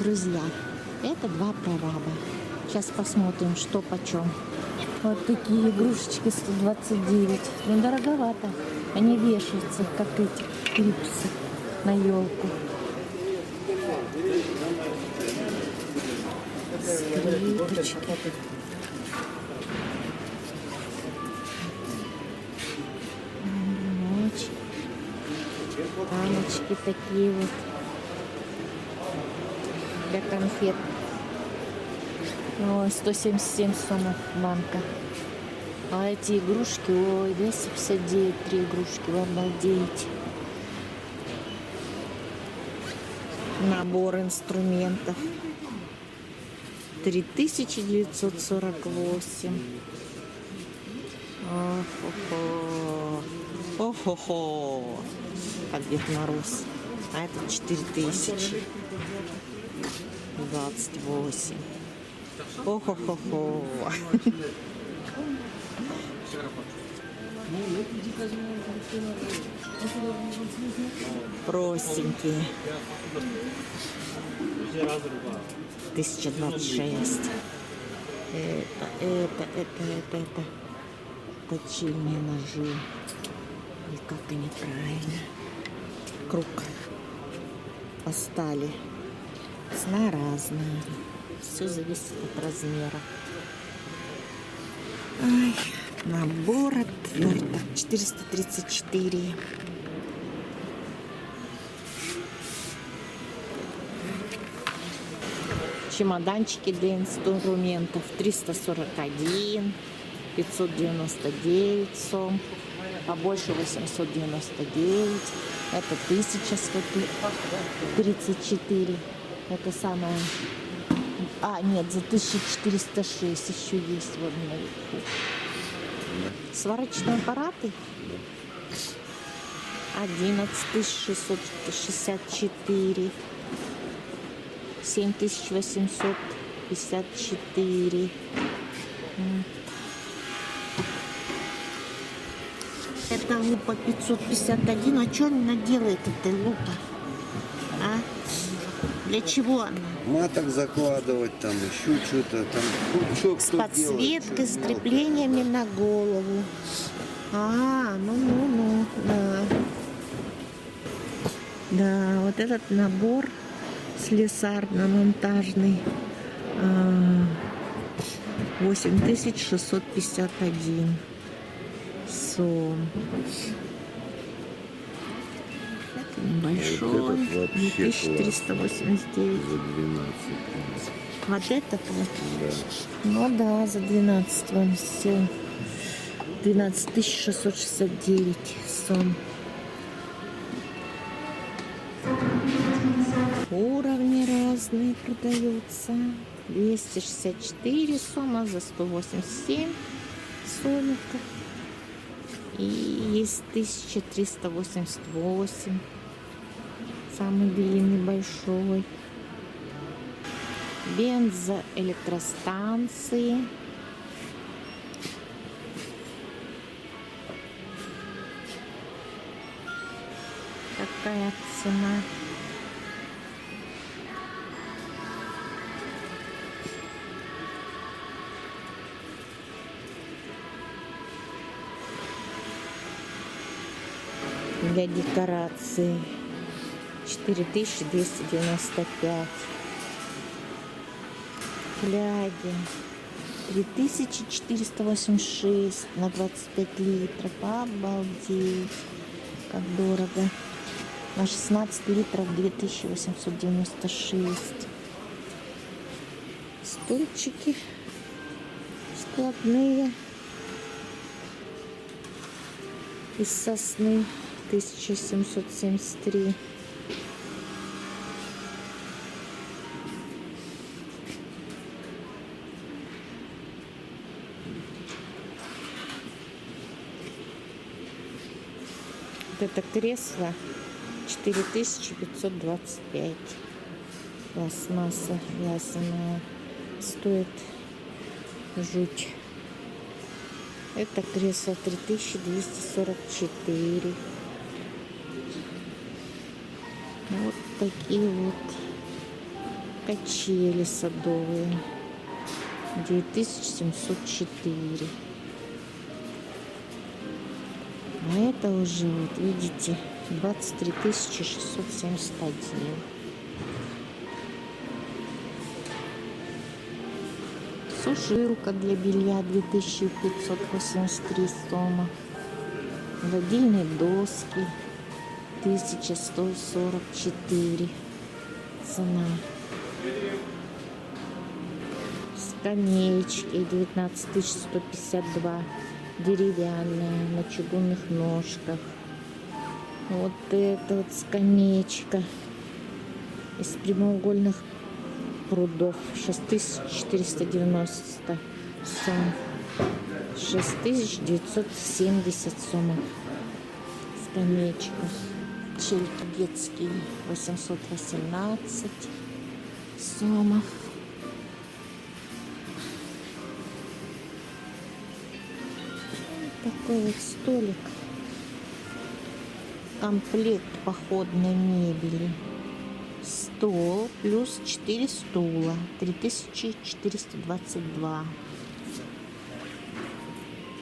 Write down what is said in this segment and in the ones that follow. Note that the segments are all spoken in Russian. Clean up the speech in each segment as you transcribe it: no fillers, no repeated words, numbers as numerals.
Друзья, это два прораба. Сейчас посмотрим, что почем. Вот такие игрушечки 129. Ну, дороговато. Они вешаются, как эти клипсы на елку. Скрипочки. Баночки такие вот для конфет. Ой, 177 сомов банка. А эти игрушки, ой, 259 3 игрушки, вы обалдеете. Набор инструментов 3948. Ох-хо-хо. Как Дед Мороз. А это 4028. Ох-хо-хо-хо. Простенькие. 1026. Это точильные ножи. И как они правильно. Круг. По стали. Цена разная. Все зависит от размера. Ай, набор отверток 434. Чемоданчики для инструментов 341, 599 сом, побольше 899. Это 1134. Это самое. А, нет, за 1406 еще есть вот наверху. Сварочные аппараты 11664, 7854. Это лупа 551. А что она делает, эта лупа? А? Для чего она? Маток закладывать, там еще что-то, там пучок. С подсветкой, с креплениями на голову. А, ну, да. Да, вот этот набор слесарно-монтажный 8651 сом. Большой, вот 2389. За 12. Вот этот вот? Да. Ну да, за 12 вам все. 12669 сом. Уровни разные продаются. 264 сома за 187 сомиков. И есть 1388. Самый длинный, большой. Бензоэлектростанции. Какая цена? Для декорации 4295. Фляги 3486 на 25 литров. Обалдеть, как дорого. На 16 литров 2896. Стульчики складные из сосны 1773. Вот это кресло 4525. Пластмасса вязаная. Стоит жуть. Это кресло 3244. Вот такие вот Качели садовые. 9704. А это уже, вот видите, 23 671. Сушилка для белья 2583 сома. Гладильные доски 1144 цена. Скамеечки 19 152 деревянная на чугунных ножках. Вот эта вот скамеечка из прямоугольных прудов 6490 сом. 6970 сомов. Скамеечка. Чельки детские 818 сомов. Такой вот столик. Комплект походной мебели. Стол плюс 4 стула. 3422.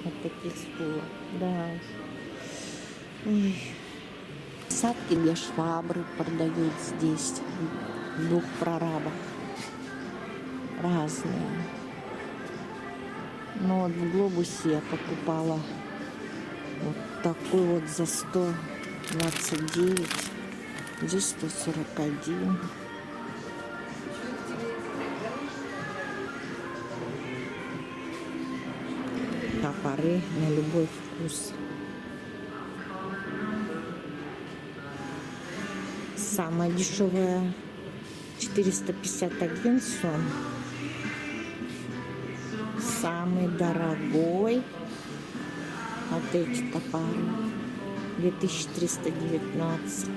Вот такие стула. Да. Ой. Насадки для швабры продают здесь. В 2 прорабах. Разные. Но вот в Глобусе я покупала вот такой вот за 129. Здесь 141. Топоры на любой вкус. Самая дешевая 451 сом. Самый дорогой вот эти топоры 2319.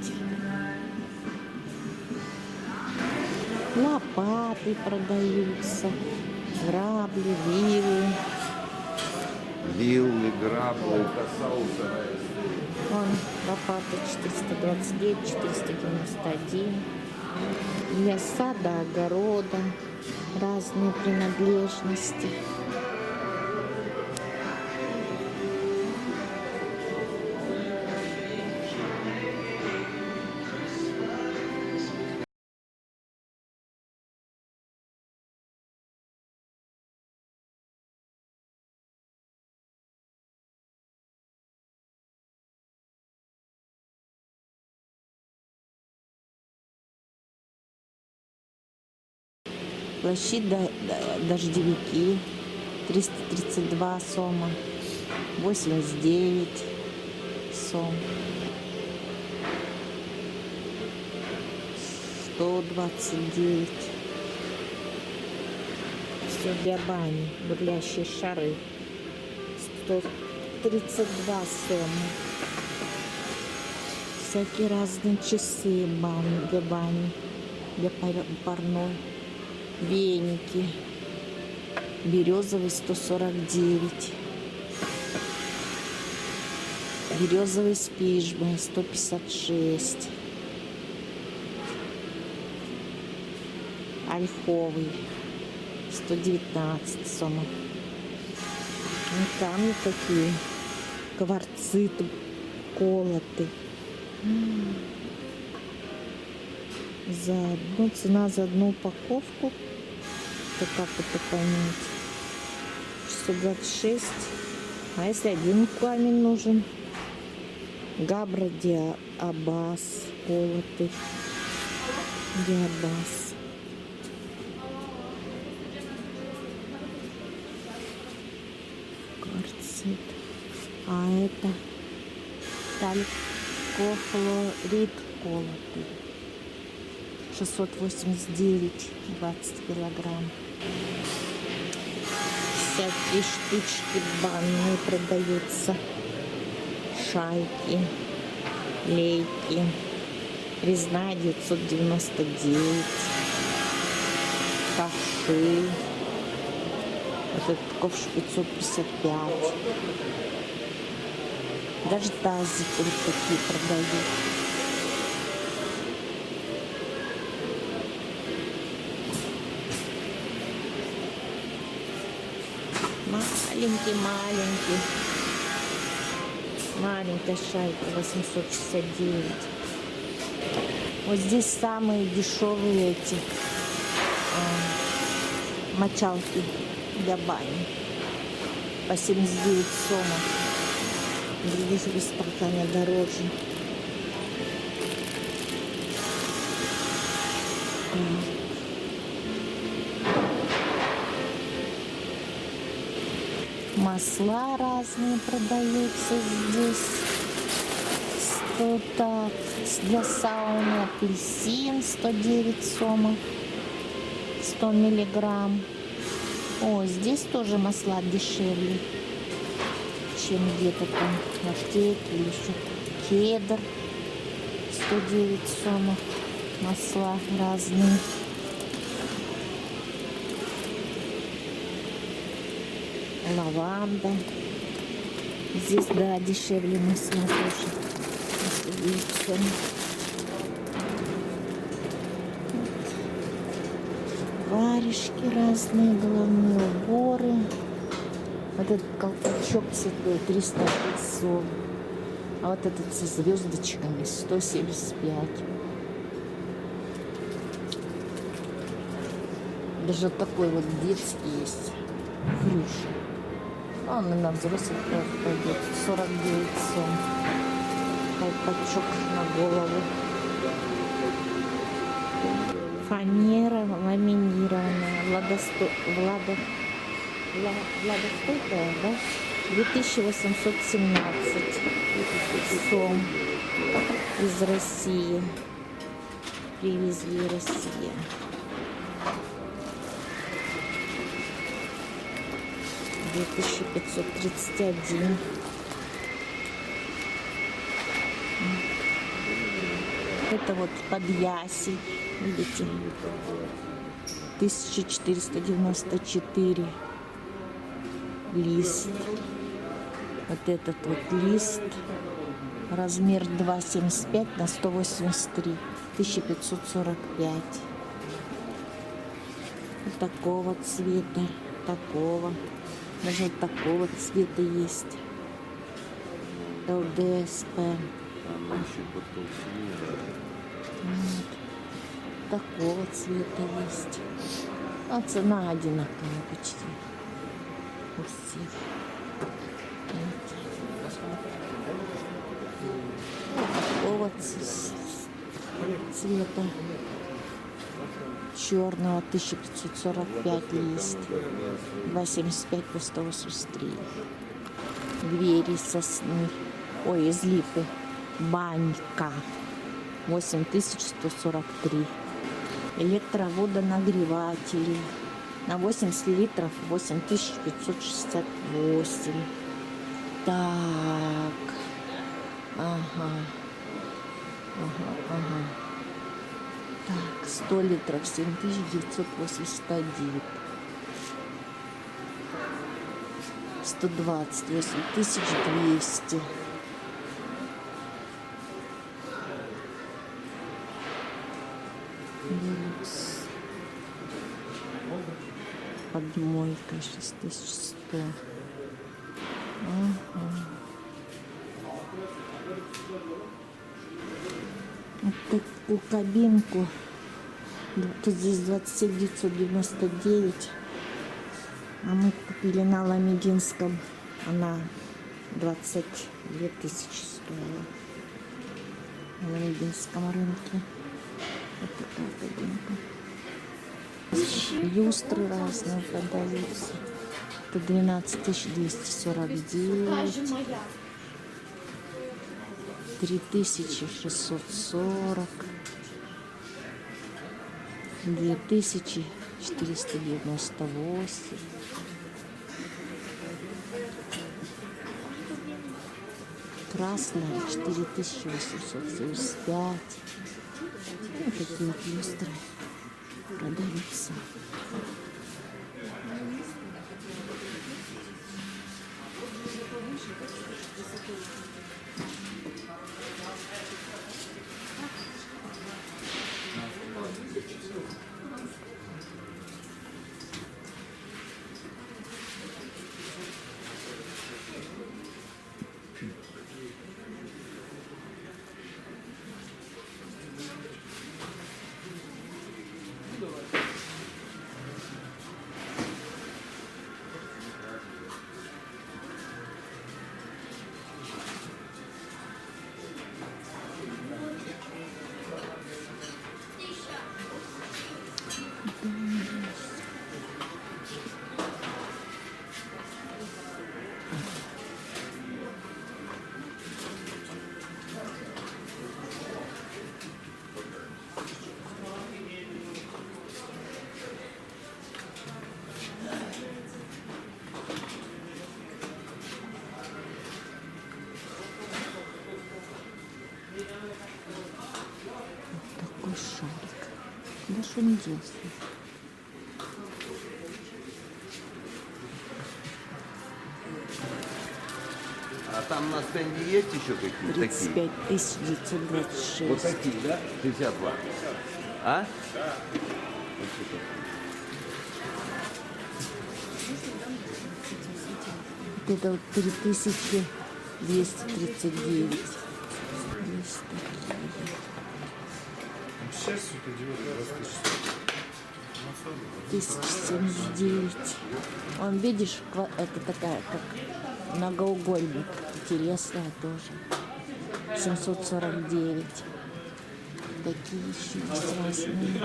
Лопаты продаются, грабли, вилы. Вилы, грабли, косаусы. Вон лопата 429, 491. Для сада, огорода, разные принадлежности. Плащи дождевики 332 сома, 89 сом, 129. Все для бани, бурлящие шары 132 сома. Всякие разные часы для бани, для парной. Веники. Березовый 149. Березовый с пижмой 156. Ольховый 119 сомов. Ну, камни такие. Кварцит колоты. Цена за одну упаковку. Вот как это понять? 626. А если один камень нужен? Габра диабаз колотый. Диабаз. Кварцит. А это талькофлорид колотый. 689, 20 килограмм. Всякие штучки банные продаются. Шайки, лейки. Резная 999. Ковши. Вот этот ковш 555. Даже тазики вот такие продают. Маленький. Маленькая шайка 869. Вот здесь самые дешевые эти мочалки для бани. По 79 сомов. Здесь без паркания дороже. Масла разные продаются здесь. Так, для сауны апельсин 109 сомов, 100 миллиграмм. О, здесь тоже масла дешевле, чем где-то там в аптеке или еще. Кедр 109 сомов. Масла разные. Лаванда. Здесь, да, дешевле масла тоже. 109 сомов. Варежки разные, головные уборы. Вот этот колпачок цветной 300 песо. А вот этот со звездочками 175. Даже вот такой вот детский есть. Хрюша. Он и на взрослых пойдет. 49 сом. Колпачок на голову. Фанера ламинированная. Владостойкая, да? 2817 сом из России. Привезли в Россию. $2531. Это вот подъяси, видите, 1494 лист. Вот этот вот лист, размер 2,75 на 183, 1545. Вот такого цвета, такого. Даже вот такого цвета есть. ЛДСП. Вот. Такого цвета есть. А цена одинаковая почти у всех. Вот. Такого цвета. Черного 1545 лист. 2,75 по 183. Двери сосны. Ой, из липы. Банька. 8143. Электроводонагреватели. На 80 литров 8568. Так. Ага. Так, 100 литров 7981. 120 8200. Люкс. Подмойка 6100. Ага. Вот такую кабинку. Тут здесь 27 999. А мы купили на Ламединском. Она 22 тысячи стоила. На Ламединском рынке. Вот такая кабинка. Люстры разные продаются. Это 12 249. 3640. 2498. Красная 4875. Вот такие вот люстры продаются. Такой шарик. Да что он делся? А там на стенде есть еще какие-то такие? 35 926. Вот такие, да? 52. А? Вот это вот 3239. Есть такие. Сейчас это делают 1079. Он, видишь, это такая, как многоугольник. Интересная тоже. 749. Такие еще есть разные.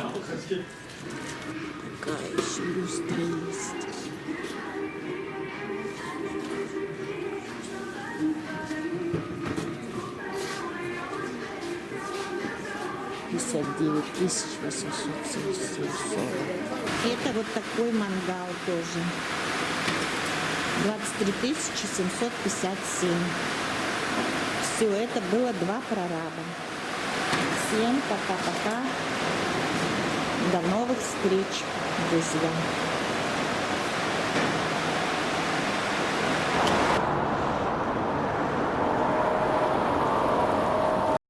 Такая еще люстра есть. $59 877. Это вот такой мангал тоже. 23 757. Все, это было 2 прораба. Всем пока-пока. До новых встреч, друзья.